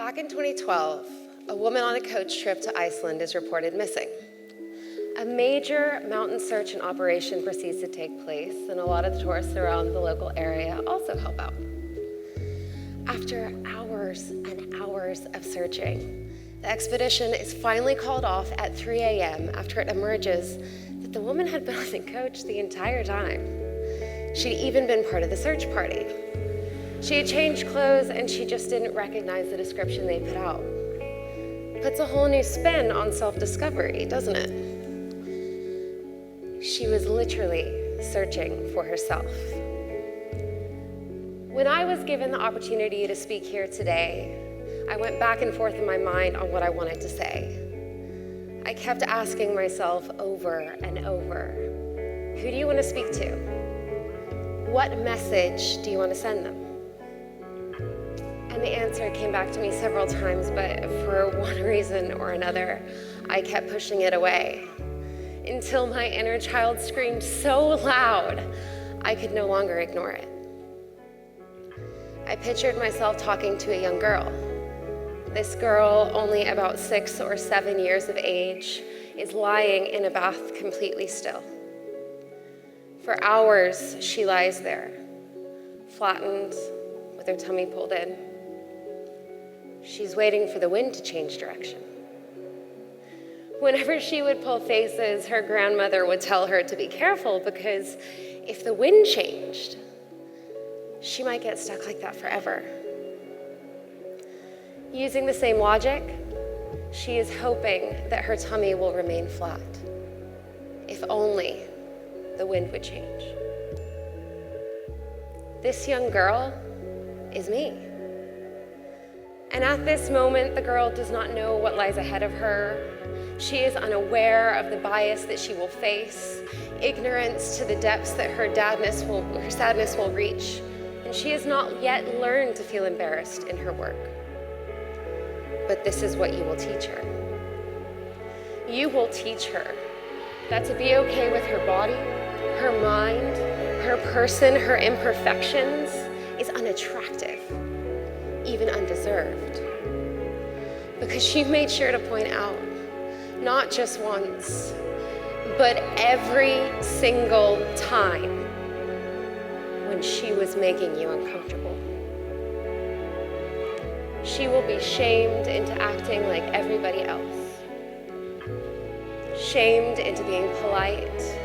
Back in 2012, a woman on a coach trip to Iceland is reported missing. A major mountain search and operation proceeds to take place, and a lot of the tourists around the local area also help out. After hours and hours of searching, the expedition is finally called off at 3 a.m. after it emerges that the woman had been on the coach the entire time. She'd even been part of the search party. She had changed clothes and she just didn't recognize the description they put out. Puts a whole new spin on self-discovery, doesn't it? She was literally searching for herself. When I was given the opportunity to speak here today, I went back and forth in my mind on what I wanted to say. I kept asking myself over and over, who do you want to speak to? What message do you want to send them? And the answer came back to me several times, but for one reason or another, I kept pushing it away until my inner child screamed so loud, I could no longer ignore it. I pictured myself talking to a young girl. This girl, only about 6 or 7 years of age, is lying in a bath completely still. For hours, she lies there, flattened, with her tummy pulled in. She's waiting for the wind to change direction. Whenever she would pull faces, her grandmother would tell her to be careful because if the wind changed, she might get stuck like that forever. Using the same logic, she is hoping that her tummy will remain flat, if only the wind would change. This young girl is me. And at this moment, the girl does not know what lies ahead of her. She is unaware of the bias that she will face, ignorance to the depths that her sadness will reach, and she has not yet learned to feel embarrassed in her work. But this is what you will teach her. You will teach her that to be okay with her body, her mind, her person, her imperfections is unattractive, even undeserved. Because she made sure to point out, not just once, but every single time when she was making you uncomfortable. She will be shamed into acting like everybody else, shamed into being polite,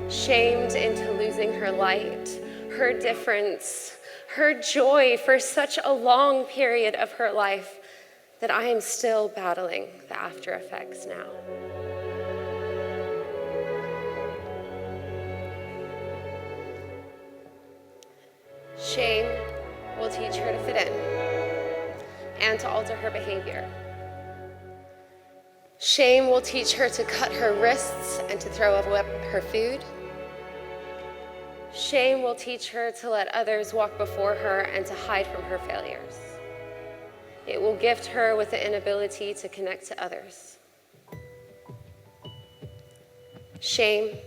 shamed into losing her light, her difference, her joy for such a long period of her life that I am still battling the after effects now. Shame will teach her to fit in and to alter her behavior. Shame will teach her to cut her wrists and to throw up her food. Shame will teach her to let others walk before her and to hide from her failures. It will gift her with the inability to connect to others. Shame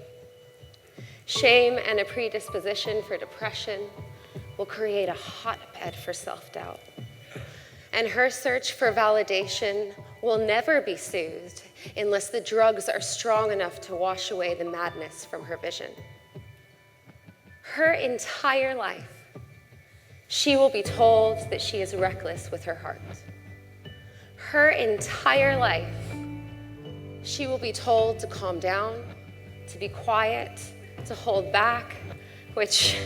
and a predisposition for depression will create a hotbed for self-doubt. And her search for validation will never be soothed unless the drugs are strong enough to wash away the madness from her vision. Her entire life, she will be told that she is reckless with her heart. Her entire life, she will be told to calm down, to be quiet, to hold back, which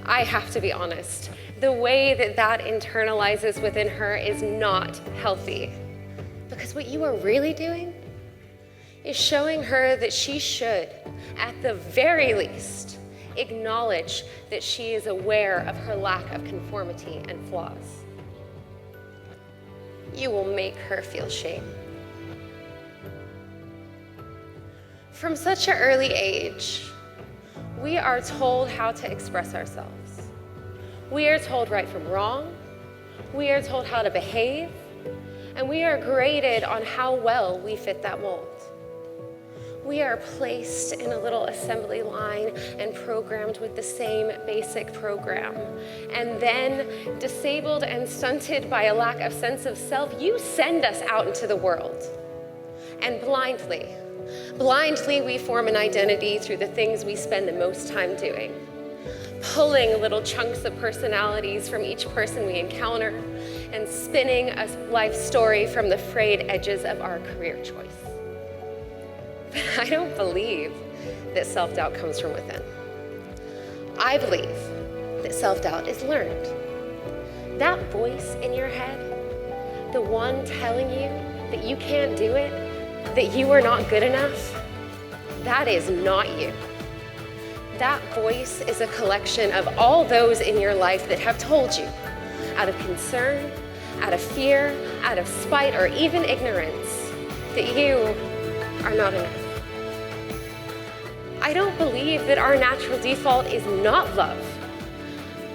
I have to be honest, the way that internalizes within her is not healthy. Because what you are really doing is showing her that she should, at the very least, acknowledge that she is aware of her lack of conformity and flaws. You will make her feel shame. From such an early age, we are told how to express ourselves. We are told right from wrong. We are told how to behave. And we are graded on how well we fit that mold. We are placed in a little assembly line and programmed with the same basic program. And then, disabled and stunted by a lack of sense of self, you send us out into the world. And blindly we form an identity through the things we spend the most time doing, pulling little chunks of personalities from each person we encounter and spinning a life story from the frayed edges of our career choice. But I don't believe that self-doubt comes from within. I believe that self-doubt is learned. That voice in your head, the one telling you that you can't do it, that you are not good enough, that is not you. That voice is a collection of all those in your life that have told you, out of concern, out of fear, out of spite, or even ignorance, that you are not enough. I don't believe that our natural default is not love.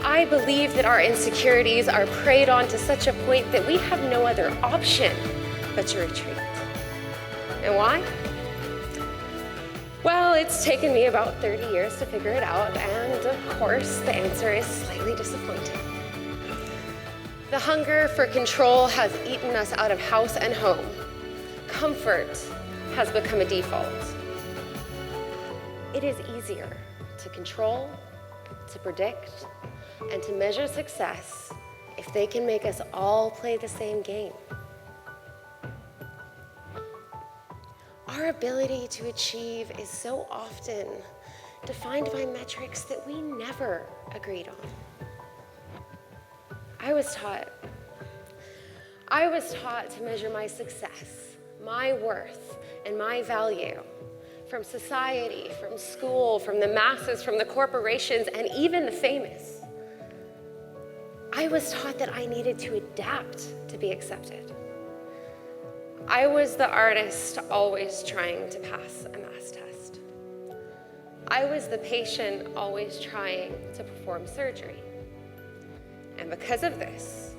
I believe that our insecurities are preyed on to such a point that we have no other option but to retreat. And why? Well, it's taken me about 30 years to figure it out, and of course, the answer is slightly disappointing. The hunger for control has eaten us out of house and home. Comfort has become a default. It is easier to control, to predict, and to measure success if they can make us all play the same game. Our ability to achieve is so often defined by metrics that we never agreed on. I was taught to measure my success, my worth, and my value from society, from school, from the masses, from the corporations, and even the famous. I was taught that I needed to adapt to be accepted. I was the artist always trying to pass a math test. I was the patient always trying to perform surgery. And because of this,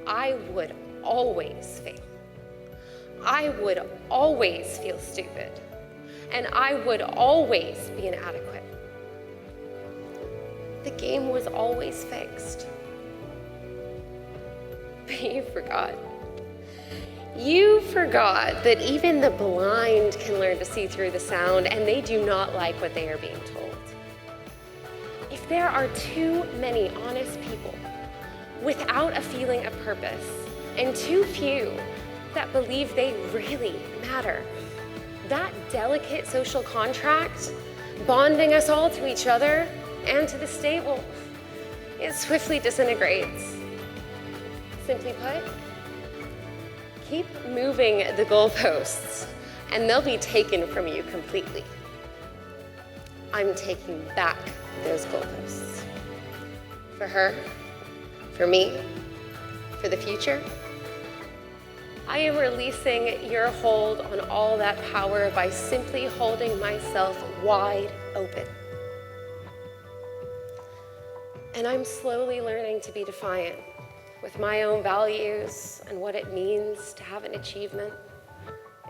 I would always fail. I would always feel stupid. And I would always be inadequate. The game was always fixed. But you forgot. You forgot that even the blind can learn to see through the sound, and they do not like what they are being told. If there are too many honest people without a feeling of purpose, and too few that believe they really matter, that delicate social contract bonding us all to each other and to the state, well, it swiftly disintegrates. Simply put, keep moving the goalposts and they'll be taken from you completely. I'm taking back those goalposts. For her, for me, for the future. I am releasing your hold on all that power by simply holding myself wide open. And I'm slowly learning to be defiant with my own values and what it means to have an achievement.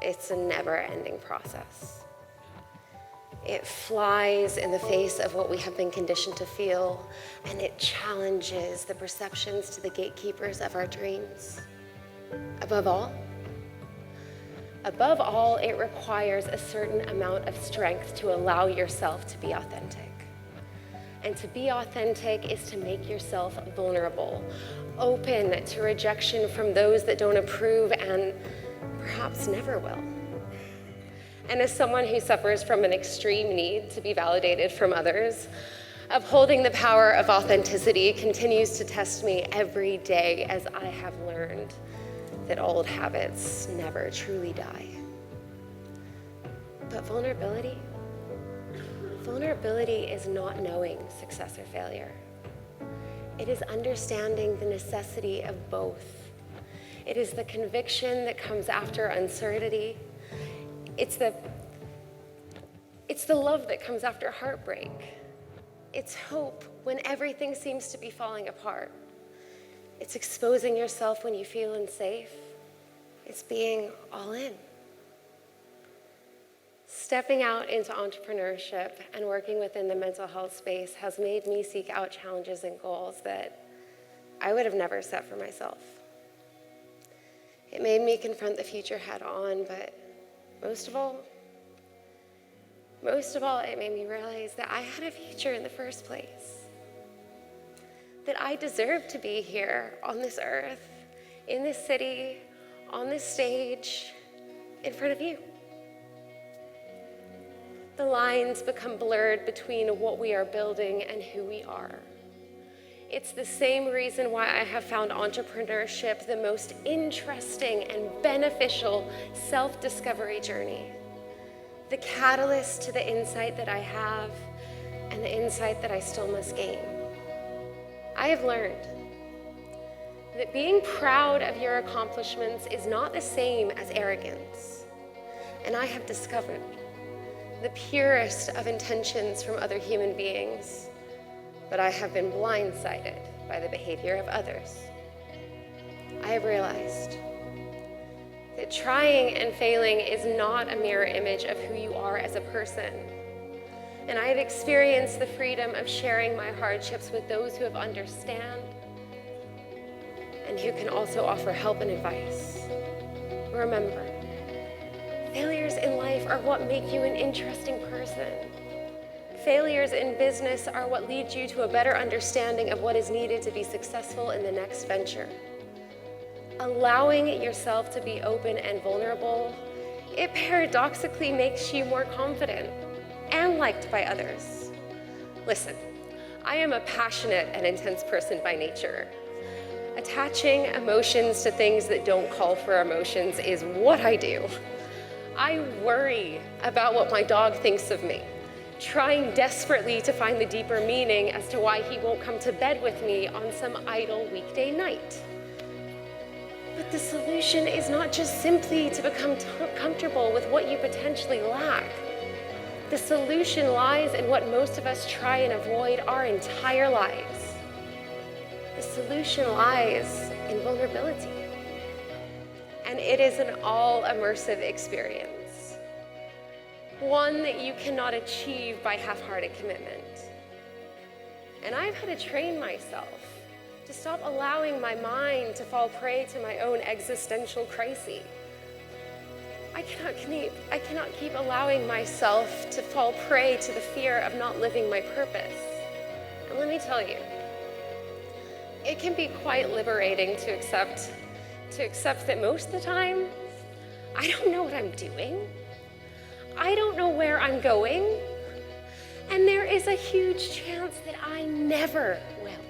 It's a never-ending process. It flies in the face of what we have been conditioned to feel, and it challenges the perceptions to the gatekeepers of our dreams. Above all, it requires a certain amount of strength to allow yourself to be authentic. And to be authentic is to make yourself vulnerable, open to rejection from those that don't approve and perhaps never will. And as someone who suffers from an extreme need to be validated from others, upholding the power of authenticity continues to test me every day as I have learned that old habits never truly die. But vulnerability is not knowing success or failure. It is understanding the necessity of both. It is the conviction that comes after uncertainty. It's the love that comes after heartbreak. It's hope when everything seems to be falling apart. It's exposing yourself when you feel unsafe. It's being all in. Stepping out into entrepreneurship and working within the mental health space has made me seek out challenges and goals that I would have never set for myself. It made me confront the future head on, but most of all, it made me realize that I had a future in the first place. That I deserved to be here on this earth, in this city, on this stage, in front of you. The lines become blurred between what we are building and who we are. It's the same reason why I have found entrepreneurship the most interesting and beneficial self-discovery journey. The catalyst to the insight that I have and the insight that I still must gain. I have learned that being proud of your accomplishments is not the same as arrogance. And I have discovered the purest of intentions from other human beings, but I have been blindsided by the behavior of others. I have realized that trying and failing is not a mirror image of who you are as a person. And I have experienced the freedom of sharing my hardships with those who have understand and who can also offer help and advice. Remember, failures in life are what make you an interesting person. Failures in business are what lead you to a better understanding of what is needed to be successful in the next venture. Allowing yourself to be open and vulnerable, it paradoxically makes you more confident and liked by others. Listen, I am a passionate and intense person by nature. Attaching emotions to things that don't call for emotions is what I do. I worry about what my dog thinks of me, trying desperately to find the deeper meaning as to why he won't come to bed with me on some idle weekday night. But the solution is not just simply to become comfortable with what you potentially lack. The solution lies in what most of us try and avoid our entire lives. The solution lies in vulnerability. And it is an all-immersive experience. One that you cannot achieve by half-hearted commitment. And I've had to train myself to stop allowing my mind to fall prey to my own existential crises. I cannot keep allowing myself to fall prey to the fear of not living my purpose. And let me tell you, it can be quite liberating to accept that most of the time, I don't know what I'm doing. I don't know where I'm going. And there is a huge chance that I never will.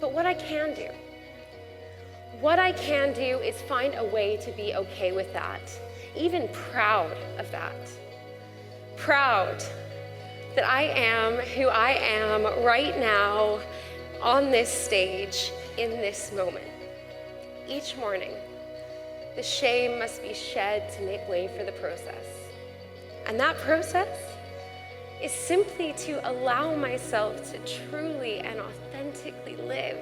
But what I can do is find a way to be okay with that, even proud of that. Proud that I am who I am right now on this stage in this moment. Each morning, the shame must be shed to make way for the process. And that process is simply to allow myself to truly and authentically live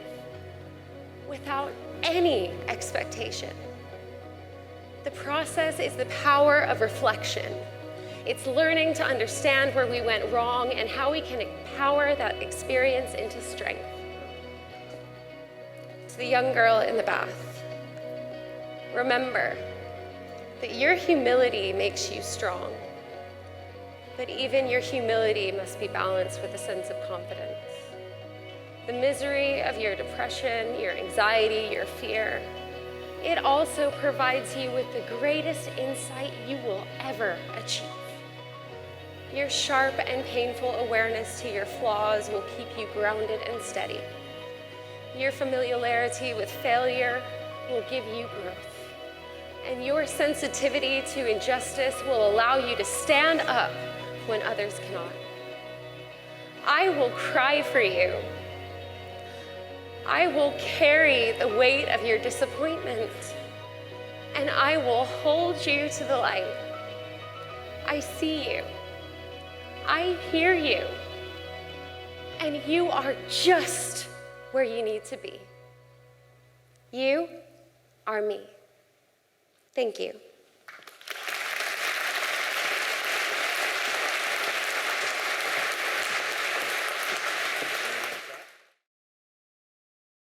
without any expectation. The process is the power of reflection. It's learning to understand where we went wrong and how we can empower that experience into strength. To the young girl in the bath, remember that your humility makes you strong. But even your humility must be balanced with a sense of confidence. The misery of your depression, your anxiety, your fear, it also provides you with the greatest insight you will ever achieve. Your sharp and painful awareness to your flaws will keep you grounded and steady. Your familiarity with failure will give you growth. And your sensitivity to injustice will allow you to stand up when others cannot. I will cry for you. I will carry the weight of your disappointment, and I will hold you to the light. I see you. I hear you. And you are just where you need to be. You are me. Thank you.